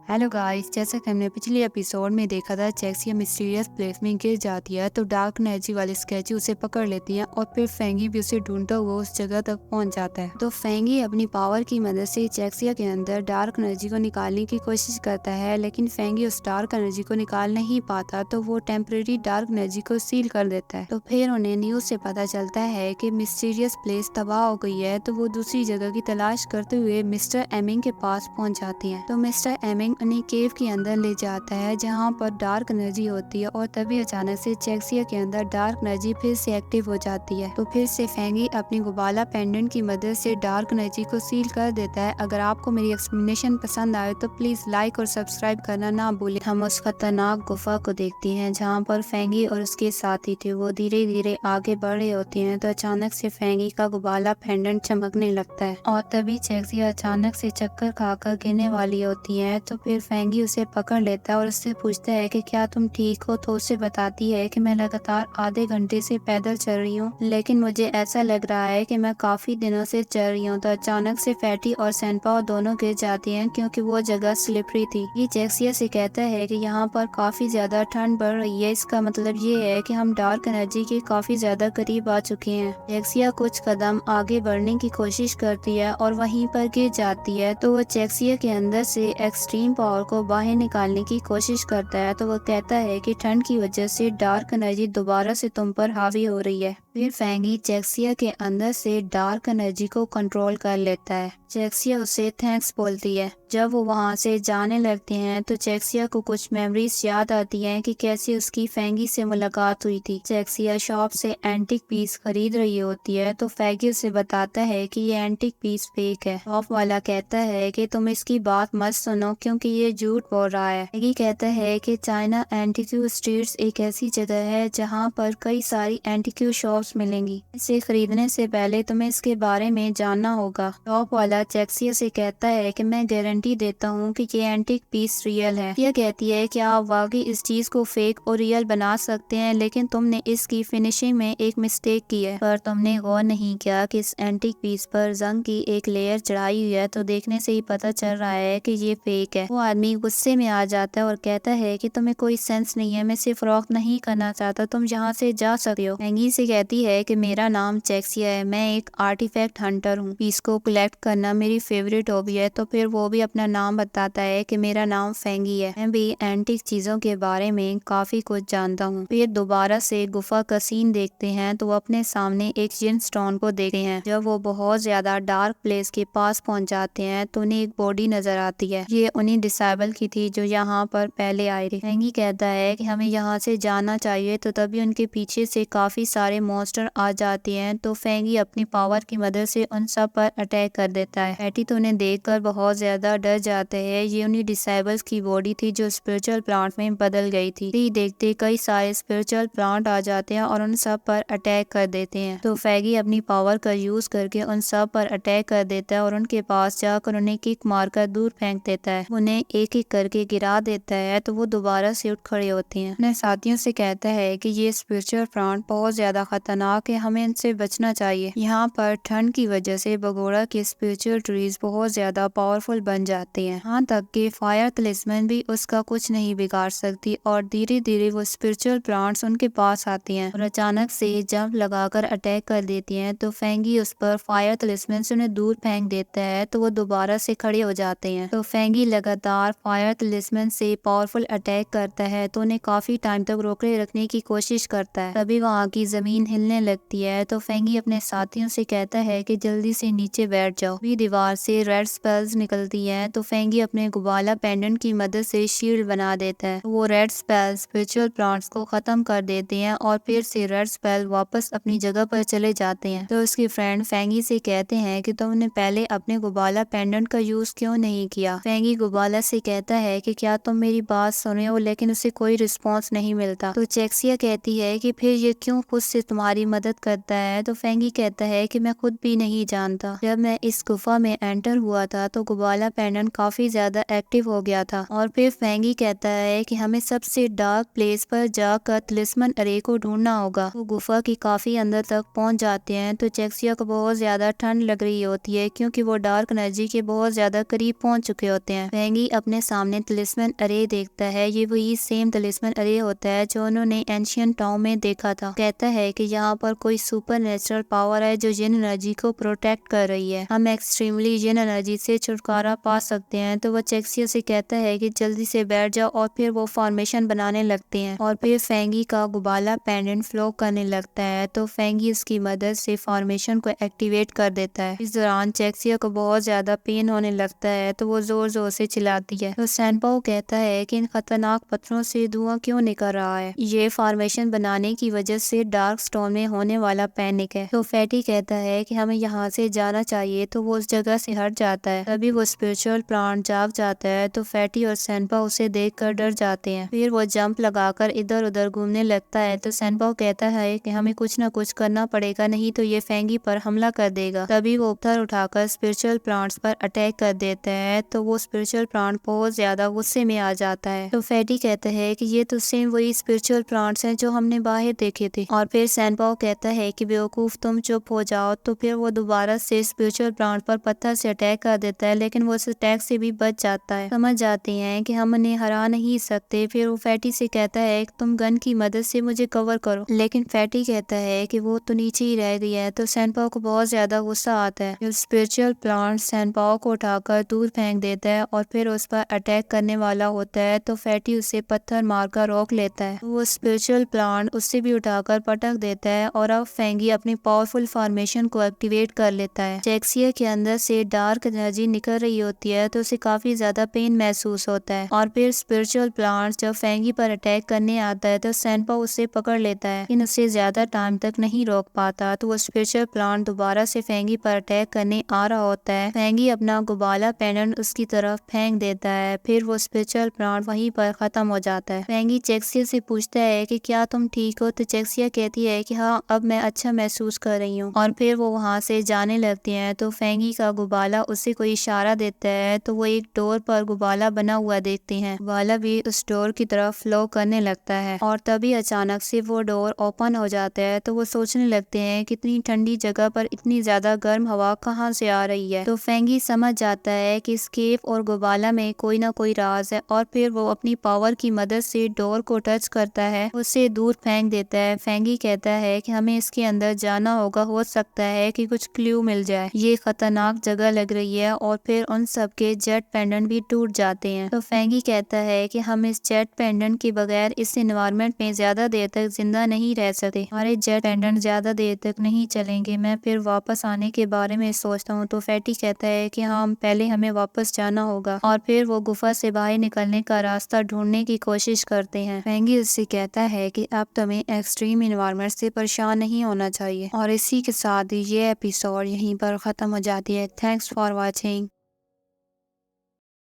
Hello guys, जैसा कि हमने पिछले एपिसोड में देखा था, चेक्सिया मिस्टीरियस प्लेस में गिर जाती है तो डार्क एनर्जी वाली स्केचू उसे पकड़ लेती है और फिर फेंगी भी उसे ढूंढता हुआ उस जगह तक पहुंच जाता है। तो फेंगी अपनी पावर की मदद से चेक्सिया के अंदर डार्क एनर्जी को निकालने की कोशिश करता है, लेकिन फेंगी उस डार्क एनर्जी को निकाल नहीं पाता तो वो टेम्परेरी डार्क एनर्जी को सील कर देता है। तो फिर उन्हें न्यूज से पता चलता है कि मिस्टीरियस प्लेस तबाह हो गई है, तो वो दूसरी जगह की तलाश करते हुए मिस्टर एमिंग के पास पहुंच जाती है। तो मिस्टर एमिंग उन्हें केव के अंदर ले जाता है जहां पर डार्क एनर्जी होती है और तभी अचानक से चेक्सिया के अंदर डार्क एनर्जी फिर से एक्टिव हो जाती है। तो फिर से फेंगी अपनी गुबाला पेंडेंट की मदद से डार्क एनर्जी को सील कर देता है। अगर आपको मेरी एक्सप्लेनेशन पसंद आए तो प्लीज लाइक और सब्सक्राइब करना ना भूलें। हम उस खतरनाक गुफा को देखते हैं जहाँ पर फेंगी और उसके साथी थे वो धीरे धीरे आगे बढ़ रहे होते हैं। तो अचानक से फेंगी का गुबाला पेंडेंट चमकने लगता है और तभी चेक्सिया अचानक से चक्कर खाकर गिरने वाली होती है। तो फिर फेंगी उसे पकड़ लेता है और उससे पूछता है कि क्या तुम ठीक हो। तो उसे बताती है कि मैं लगातार आधे घंटे से पैदल चल रही हूँ, लेकिन मुझे ऐसा लग रहा है कि मैं काफी दिनों से चल रही हूँ। तो अचानक से फैटी और सेनपाओ दोनों गिर जाती हैं क्योंकि वो जगह स्लिपरी थी। ये चेक्सिया से कहता है कि यहाँ पर काफी ज्यादा ठंड बढ़ रही है, इसका मतलब ये है कि हम डार्क एनर्जी के काफी ज्यादा करीब आ चुके हैं। चेक्सिया कुछ कदम आगे बढ़ने की कोशिश करती है और वहीं पर गिर जाती है। तो वो चेक्सिया के अंदर से एक्सट्रीम पावर को बाहर निकालने की कोशिश करता है। तो वो कहता है कि ठंड की वजह से डार्क एनर्जी दोबारा से तुम पर हावी हो रही है। फिर फेंगी चेक्सिया के अंदर से डार्क एनर्जी को कंट्रोल कर लेता है। चेक्सिया उसे थैंक्स बोलती है। जब वो वहाँ से जाने लगते हैं तो चेक्सिया को कुछ मेमोरीज याद आती हैं कि कैसे उसकी फेंगी से मुलाकात हुई थी। चेक्सिया शॉप से एंटिक पीस खरीद रही होती है तो फेंगी उसे बताता है कि ये एंटिक पीस फेक है। शॉप वाला कहता है कि तुम इसकी बात मत सुनो क्योंकि ये झूठ बोल रहा है। फेंगी कहता है कि चाइना एंटिक्यू स्ट्रीट्स एक ऐसी जगह है जहाँ पर कई सारी एंटिक्यू शॉप्स मिलेंगी। इसे खरीदने से पहले तुम्हें इसके बारे में जानना होगा। शॉप वाला चेक्सिया से कहता है कि मैं गारंटी देता हूँ कि ये एंटिक पीस रियल है। यह कहती है कि आप वाकई इस चीज को फेक और रियल बना सकते हैं, लेकिन तुमने इसकी फिनिशिंग में एक मिस्टेक की है। पर तुमने गौर नहीं किया कि इस एंटिक पीस पर जंग की एक लेयर चढ़ाई हुई है, तो देखने से ही पता चल रहा है कि ये फेक है। वो आदमी गुस्से में आ जाता है और कहता है कि तुम्हें कोई सेंस नहीं है, मैं सिर्फ फरोख्त नहीं करना चाहता, तुम यहाँ से जा सकते हो। फेंगी से कहती है कि मेरा नाम चेक्सिया है, मैं एक आर्टिफैक्ट हंटर हूँ, पीस को कलेक्ट करना मेरी फेवरेट हॉबी है। तो फिर वो भी अपना नाम बताता है कि मेरा नाम फेंगी है, मैं भी एंटिक चीजों के बारे में काफी कुछ जानता हूँ। फिर दोबारा से गुफा का सीन देखते हैं तो वो अपने सामने एक जिन स्टोन को देखते हैं। जब वो बहुत ज्यादा डार्क प्लेस के पास पहुंच जाते हैं तो उन्हें एक बॉडी नजर आती है। ये उन्हीं डिसेबल की थी जो यहाँ पर पहले आए थे। फेंगी कहता है कि हमें यहाँ से जाना चाहिए, तो तभी उनके पीछे से काफी सारे मॉन्स्टर आ जाते हैं। तो फेंगी अपनी पावर की मदद से उन सब पर अटैक कर देता है। फैटी तो उन्हें देखकर बहुत ज्यादा डर जाते हैं। ये उन्हीं डिसेबल्स की बॉडी थी जो स्पिरिचुअल प्लांट में बदल गई थी। देखते कई सारे स्पिरिचुअल प्लांट आ जाते हैं और उन सब पर अटैक कर देते हैं। तो फेंगी अपनी पावर का यूज करके उन सब पर अटैक कर देता है और उनके पास जाकर उन्हें किक मारकर दूर फेंक देता है। उन्हें एक एक करके गिरा देता है तो वो दोबारा से उठ खड़े होते हैं। अपने साथियों से कहता है कि ये स्पिरिचुअल प्लांट बहुत ज्यादा खतरनाक है, हमें इनसे बचना चाहिए। यहाँ पर ठंड की वजह से बगोड़ा के स्पिरिचुअल ट्रीज बहुत ज्यादा पावरफुल बन जाते हैं, यहाँ तक कि फायर तलिस्मन भी उसका कुछ नहीं बिगाड़ सकती। और धीरे धीरे वो स्पिरिचुअल प्लांट्स उनके पास आती हैं और अचानक से जंप लगाकर अटैक कर देती हैं। तो फेंगी उस पर फायर तलिस्मन से उन्हें दूर फेंक देता है तो वो दोबारा से खड़े हो जाते हैं। तो फेंगी लगातार फायर तलिस्मन से पावरफुल अटैक करता है तो उन्हें काफी टाइम तक रोके रखने की कोशिश करता है। तभी वहाँ की जमीन हिलने लगती है तो फेंगी अपने साथियों से कहता है कि जल्दी से नीचे बैठ जाओ। भी दीवार से रेड स्पेल्स निकलती है तो फेंगी अपने गुबाला पेंडेंट की मदद से शील्ड बना देता है। वो रेड स्पेल्स स्पिरिचुअल प्लांट्स को खत्म कर देते हैं और फिर से रेड स्पेल वापस अपनी जगह पर चले जाते हैं। तो उसके फ्रेंड फेंगी से कहते हैं कि तुमने पहले अपने गुबाला पेंडेंट का यूज क्यों नहीं किया। फेंगी गुबाला से कहता है कि क्या तुम मेरी बात सुने हो, लेकिन उसे कोई रिस्पॉन्स नहीं मिलता। तो चेक्सिया कहती है कि फिर ये क्यों खुद से तुम्हारे تمہاری مدد کرتا ہے؟ تو فینگی کہتا ہے کہ میں خود بھی نہیں جانتا، جب میں اس گفا میں انٹر ہوا تھا تو گبالا پینڈنٹ کافی زیادہ ایکٹیو ہو گیا تھا۔ اور پھر فینگی کہتا ہے کہ ہمیں سب سے ڈارک پلیس پر جا کر تلسمن ارے کو ڈھونڈنا ہوگا۔ وہ گفا کی کافی اندر تک پہنچ جاتے ہیں تو جیکسیا کو بہت زیادہ ٹھنڈ لگ رہی ہوتی ہے کیونکہ وہ ڈارک انرجی کے بہت زیادہ قریب پہنچ چکے ہوتے ہیں۔ فینگی اپنے سامنے تلسمن ارے دیکھتا ہے، یہ وہی سیم تلسمن ارے ہوتا ہے جو انہوں نے اینشینٹ ٹاؤن میں دیکھا تھا۔ کہتا ہے کہ یہاں پر کوئی سپر نیچرل پاور ہے جو ین انرجی کو پروٹیکٹ کر رہی ہے، ہم ایکسٹریملی ین انرجی سے چھٹکارا پا سکتے ہیں۔ تو وہ جیکسیا سے کہتا ہے کہ جلدی سے بیٹھ جاؤ اور پھر وہ فارمیشن بنانے لگتے ہیں اور پھر فینگی کا گبالا پینڈنٹ فلو کرنے لگتا ہے تو فینگی اس کی مدد سے فارمیشن کو ایکٹیویٹ کر دیتا ہے۔ اس دوران جیکسیا کو بہت زیادہ پین ہونے لگتا ہے تو وہ زور زور سے چلاتی ہے تو سینپاؤ کہتا ہے کہ ان خطرناک پتھروں سے دھواں کیوں نکل رہا ہے؟ یہ فارمیشن بنانے کی وجہ سے ڈارک سٹون میں ہونے والا پینک ہے۔ تو فیٹی کہتا ہے کہ ہمیں یہاں سے جانا چاہیے تو وہ اس جگہ سے ہٹ جاتا ہے۔ تبھی وہ اسپرچل پلانٹ جاگ جاتا ہے تو فیٹی اور سینپاؤ اسے دیکھ کر ڈر جاتے ہیں، پھر وہ جمپ لگا کر ادھر ادھر گھومنے لگتا ہے تو سینپاؤ کہتا ہے کہ ہمیں کچھ نہ کچھ کرنا پڑے گا، نہیں تو یہ فینگی پر حملہ کر دے گا۔ تبھی وہ پتھر اٹھا کر اسپرچل پلانٹس پر اٹیک کر دیتا ہے تو وہ اسپرچل پلانٹ بہت زیادہ غصے میں آ جاتا ہے تو فیٹی کہتا ہے کہ یہ تو سیم وہی اسپرچل پلانٹس ہیں جو ہم نے باہر دیکھے تھے۔ اور پھر سینپاؤ کہتا ہے کہ بیوقوف تم چپ ہو جاؤ تو پھر وہ دوبارہ سے اسپرچل پلانٹ پر پتھر سے اٹیک کر دیتا ہے لیکن وہ اس اٹیک سے بھی بچ جاتا ہے۔ سمجھ جاتے ہیں کہ ہم انہیں ہرا نہیں سکتے، پھر وہ فیٹی سے کہتا ہے کہ تم گن کی مدد سے مجھے کور کرو، لیکن فیٹی کہتا ہے کہ وہ تو نیچے ہی رہ گئی ہے تو سینپاؤ کو بہت زیادہ غصہ آتا ہے۔ جو اسپرچل پلانٹ سینپاؤ کو اٹھا کر دور پھینک دیتا ہے اور پھر اس پر اٹیک کرنے والا ہوتا ہے تو فیٹی اسے پتھر مار کر روک لیتا ہے، وہ اسپرچل پلانٹ اس سے بھی اٹھا کر پٹک دیتا ہے اور اب فینگی اپنی پاورفل فارمیشن کو ایکٹیویٹ کر لیتا ہے۔ جیکسیا کے اندر سے ڈارک انرجی نکل رہی ہوتی ہے تو اسے کافی زیادہ پین محسوس ہوتا ہے اور پھر اسپرچل پلانٹ جب فینگی پر اٹیک کرنے آتا ہے تو سینپاؤ اسے پکڑ لیتا ہے لیکن اسے زیادہ ٹائم تک نہیں روک پاتا تو وہ اسپرچل پلانٹ دوبارہ سے فینگی پر اٹیک کرنے آ رہا ہوتا ہے۔ فینگی اپنا گبالا پینڈنٹ اس کی طرف پھینک دیتا ہے، پھر وہ اسپرچل پلانٹ وہیں پر ختم ہو جاتا ہے۔ فینگی جیکسیا سے پوچھتا ہے کہ کیا تم ٹھیک ہو تو جیکسیا کہتی ہے کہ ہاں اب میں اچھا محسوس کر رہی ہوں اور پھر وہ وہاں سے جانے لگتی ہیں تو فینگی کا گبالا اسے کوئی اشارہ دیتا ہے تو وہ ایک ڈور پر گبالا بنا ہوا دیکھتے ہیں، گبالا بھی اس ڈور کی طرف فلو کرنے لگتا ہے اور تبھی اچانک سے وہ ڈور اوپن ہو جاتا ہے تو وہ سوچنے لگتے ہیں کہ اتنی ٹھنڈی جگہ پر اتنی زیادہ گرم ہوا کہاں سے آ رہی ہے تو فینگی سمجھ جاتا ہے کہ اس کیف اور گبالا میں کوئی نہ کوئی راز ہے اور پھر وہ اپنی پاور کی مدد سے ڈور کو ٹچ کرتا ہے، اسے دور پھینک دیتا ہے۔ فینگی کہتا ہے کہ ہمیں اس کے اندر جانا ہوگا، ہو سکتا ہے کہ کچھ کلیو مل جائے، یہ خطرناک جگہ لگ رہی ہے اور پھر ان سب کے جیٹ پینڈنٹ بھی ٹوٹ جاتے ہیں تو فینگی کہتا ہے کہ ہم اس جیٹ پینڈنٹ کے بغیر اس انوائرمنٹ میں زیادہ دیر تک زندہ نہیں رہ سکتے، ہمارے جیٹ پینڈنٹ زیادہ دیر تک نہیں چلیں گے، میں پھر واپس آنے کے بارے میں سوچتا ہوں تو فیٹی کہتا ہے کہ ہاں پہلے ہمیں واپس جانا ہوگا اور پھر وہ گفا سے باہر نکلنے کا راستہ ڈھونڈنے کی کوشش کرتے ہیں۔ فینگی اس سے کہتا ہے کہ اب تمہیں ایکسٹریم انوائرمنٹ سے پریشان نہیں ہونا چاہیے اور اسی کے ساتھ یہ ایپیسوڈ یہیں پر ختم ہو جاتی ہے۔ Thanks for watching.